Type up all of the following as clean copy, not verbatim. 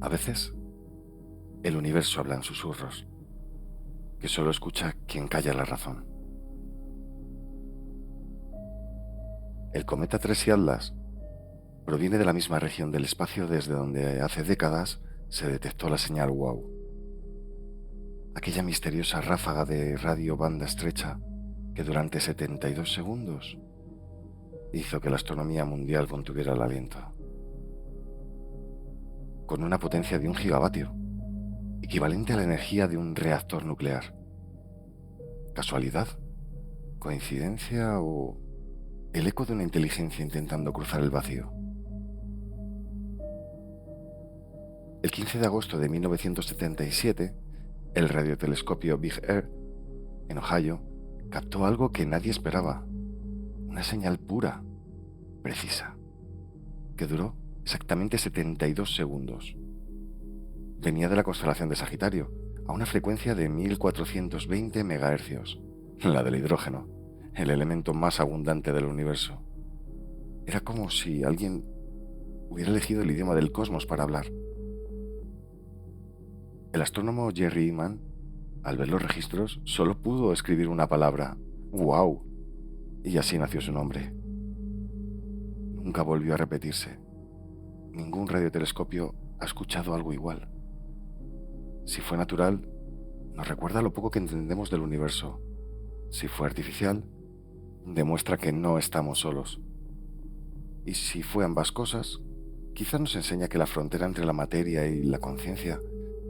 A veces, el universo habla en susurros, que solo escucha quien calla la razón. El cometa Tracy Atlas proviene de la misma región del espacio desde donde hace décadas se detectó la señal WOW, aquella misteriosa ráfaga de radio banda estrecha que durante 72 segundos hizo que la astronomía mundial contuviera el aliento. Con una potencia de 1 gigavatio, equivalente a la energía de un reactor nuclear. ¿Casualidad? ¿Coincidencia o el eco de una inteligencia intentando cruzar el vacío? El 15 de agosto de 1977, el radiotelescopio Big Air, en Ohio, captó algo que nadie esperaba. Una señal pura, precisa, que duró exactamente 72 segundos. Venía de la constelación de Sagitario, a una frecuencia de 1420 MHz, la del hidrógeno, el elemento más abundante del universo. Era como si alguien hubiera elegido el idioma del cosmos para hablar. El astrónomo Jerry Ehman, al ver los registros, solo pudo escribir una palabra: ¡Wow! Y así nació su nombre. Nunca volvió a repetirse. Ningún radiotelescopio ha escuchado algo igual. Si fue natural, nos recuerda lo poco que entendemos del universo. Si fue artificial, demuestra que no estamos solos. Y si fue ambas cosas, quizá nos enseña que la frontera entre la materia y la conciencia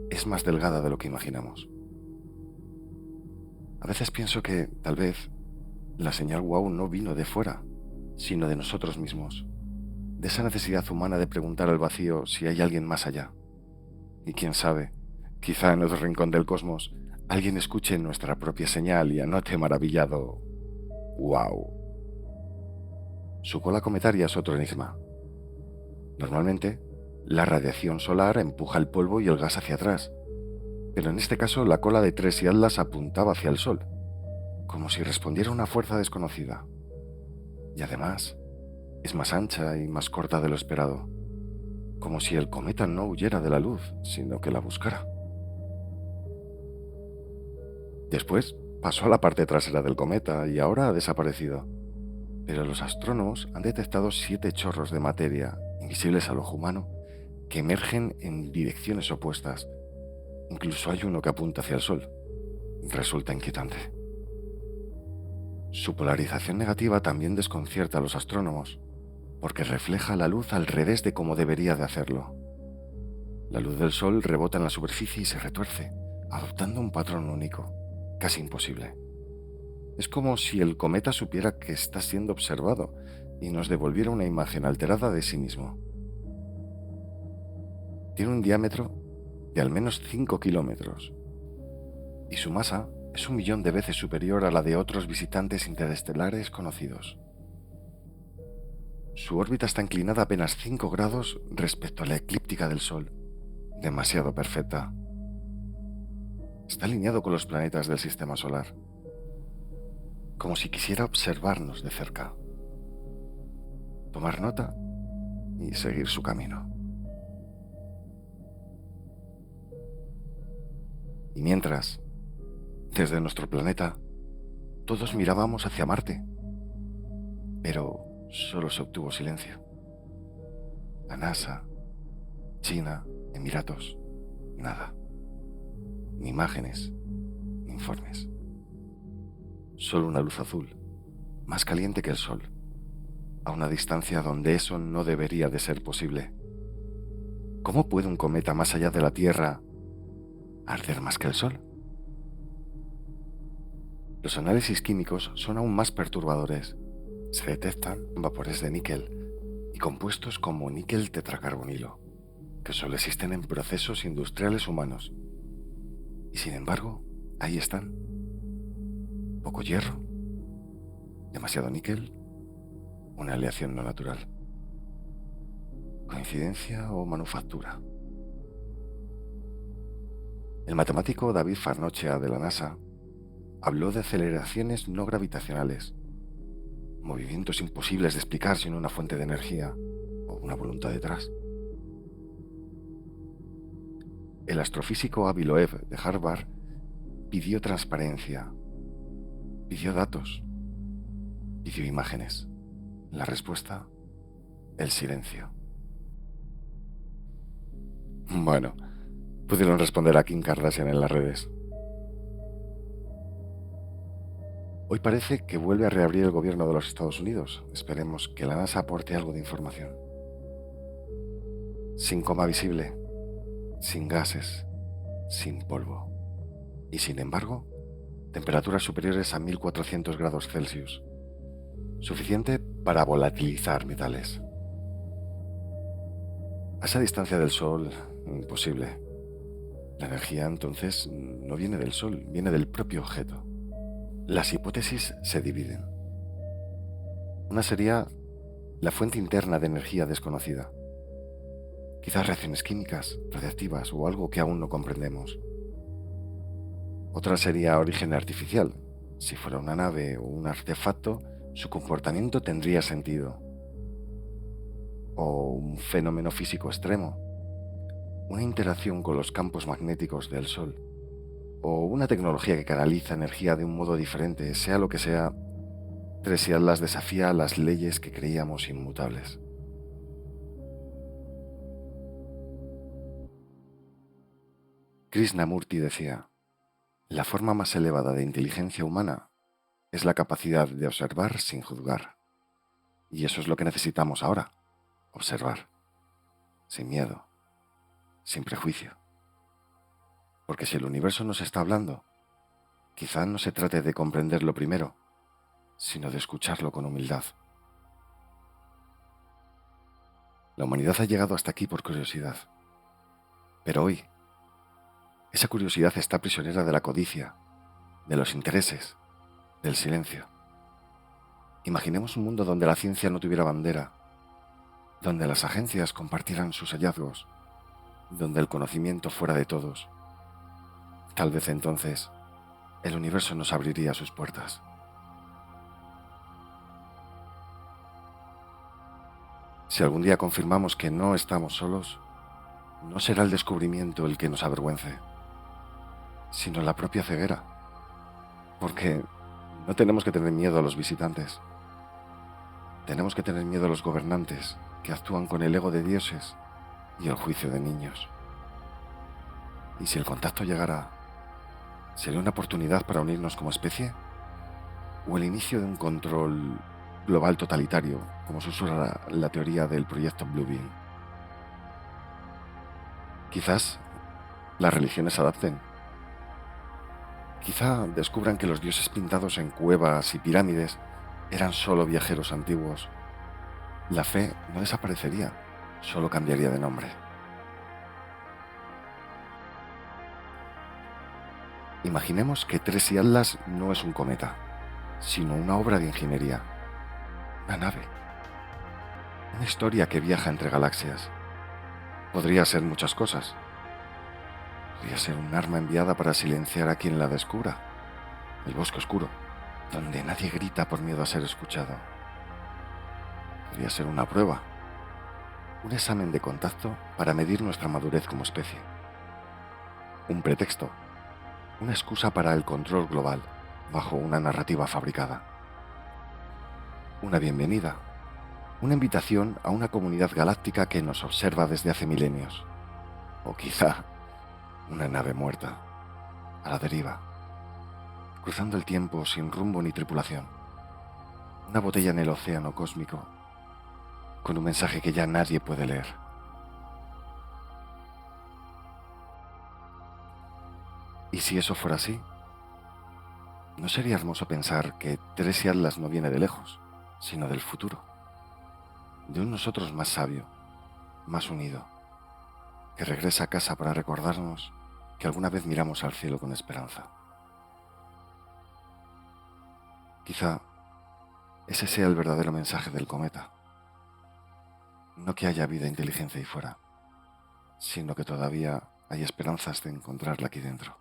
es más delgada de lo que imaginamos. A veces pienso que, tal vez, la señal WOW no vino de fuera, sino de nosotros mismos, de esa necesidad humana de preguntar al vacío si hay alguien más allá. Y quién sabe, quizá en otro rincón del cosmos alguien escuche nuestra propia señal y anote maravillado: ¡Wow! Su cola cometaria es otro enigma. Normalmente, la radiación solar empuja el polvo y el gas hacia atrás, pero en este caso la cola de Tracy Atlas apuntaba hacia el Sol, como si respondiera a una fuerza desconocida. Y además, es más ancha y más corta de lo esperado, como si el cometa no huyera de la luz, sino que la buscara. Después pasó a la parte trasera del cometa y ahora ha desaparecido, pero los astrónomos han detectado 7 chorros de materia, invisibles al ojo humano, que emergen en direcciones opuestas. Incluso hay uno que apunta hacia el Sol. Resulta inquietante. Su polarización negativa también desconcierta a los astrónomos, porque refleja la luz al revés de como debería de hacerlo. La luz del Sol rebota en la superficie y se retuerce, adoptando un patrón único, casi imposible. Es como si el cometa supiera que está siendo observado y nos devolviera una imagen alterada de sí mismo. Tiene un diámetro de al menos 5 kilómetros y su masa es 1 millón de veces superior a la de otros visitantes interestelares conocidos. Su órbita está inclinada apenas 5 grados respecto a la eclíptica del Sol, demasiado perfecta. Está alineado con los planetas del sistema solar, como si quisiera observarnos de cerca, tomar nota y seguir su camino. Y mientras, desde nuestro planeta, todos mirábamos hacia Marte, pero solo se obtuvo silencio. La NASA, China, Emiratos, nada. Ni imágenes, ni informes. Solo una luz azul, más caliente que el Sol, a una distancia donde eso no debería de ser posible. ¿Cómo puede un cometa más allá de la Tierra arder más que el Sol? Los análisis químicos son aún más perturbadores. Se detectan vapores de níquel y compuestos como níquel tetracarbonilo, que solo existen en procesos industriales humanos. Y sin embargo, ahí están. Poco hierro, demasiado níquel, una aleación no natural. ¿Coincidencia o manufactura? El matemático David Farnochea de la NASA habló de aceleraciones no gravitacionales, movimientos imposibles de explicar sin una fuente de energía o una voluntad detrás. El astrofísico Avi Loeb de Harvard pidió transparencia, pidió datos, pidió imágenes. La respuesta, el silencio. Bueno, pudieron responder a Kim Kardashian en las redes. Hoy parece que vuelve a reabrir el gobierno de los Estados Unidos. Esperemos que la NASA aporte algo de información. Sin coma visible, sin gases, sin polvo. Y sin embargo, temperaturas superiores a 1400 grados Celsius. Suficiente para volatilizar metales. A esa distancia del Sol, imposible. La energía entonces no viene del Sol, viene del propio objeto. Las hipótesis se dividen. Una sería la fuente interna de energía desconocida. Quizás reacciones químicas, radiactivas o algo que aún no comprendemos. Otra sería origen artificial. Si fuera una nave o un artefacto, su comportamiento tendría sentido. O un fenómeno físico extremo, una interacción con los campos magnéticos del Sol, o una tecnología que canaliza energía de un modo diferente. Sea lo que sea, Tracy Atlas desafía las leyes que creíamos inmutables. Krishnamurti decía: la forma más elevada de inteligencia humana es la capacidad de observar sin juzgar. Y eso es lo que necesitamos ahora: observar, sin miedo, sin prejuicio. Porque si el universo nos está hablando, quizá no se trate de comprenderlo primero, sino de escucharlo con humildad. La humanidad ha llegado hasta aquí por curiosidad. Pero hoy, esa curiosidad está prisionera de la codicia, de los intereses, del silencio. Imaginemos un mundo donde la ciencia no tuviera bandera, donde las agencias compartieran sus hallazgos, donde el conocimiento fuera de todos. Tal vez entonces el universo nos abriría sus puertas. Si algún día confirmamos que no estamos solos, no será el descubrimiento el que nos avergüence, sino la propia ceguera. Porque no tenemos que tener miedo a los visitantes. Tenemos que tener miedo a los gobernantes que actúan con el ego de dioses y el juicio de niños. Y si el contacto llegara, ¿sería una oportunidad para unirnos como especie? ¿O el inicio de un control global totalitario, como susurra la teoría del proyecto Bluebeam? Quizás las religiones se adapten. Quizá descubran que los dioses pintados en cuevas y pirámides eran solo viajeros antiguos. La fe no desaparecería, solo cambiaría de nombre. Imaginemos que Tracy Atlas no es un cometa, sino una obra de ingeniería, una nave, una historia que viaja entre galaxias. Podría ser muchas cosas. Podría ser un arma enviada para silenciar a quien la descubra. El bosque oscuro, donde nadie grita por miedo a ser escuchado. Podría ser una prueba, un examen de contacto para medir nuestra madurez como especie. Un pretexto, una excusa para el control global bajo una narrativa fabricada. Una bienvenida, una invitación a una comunidad galáctica que nos observa desde hace milenios. O quizá una nave muerta, a la deriva, cruzando el tiempo sin rumbo ni tripulación. Una botella en el océano cósmico, con un mensaje que ya nadie puede leer. ¿Y si eso fuera así? ¿No sería hermoso pensar que Tracy Atlas no viene de lejos, sino del futuro? De un nosotros más sabio, más unido, que regresa a casa para recordarnos que alguna vez miramos al cielo con esperanza. Quizá ese sea el verdadero mensaje del cometa. No que haya vida e inteligencia ahí fuera, sino que todavía hay esperanzas de encontrarla aquí dentro.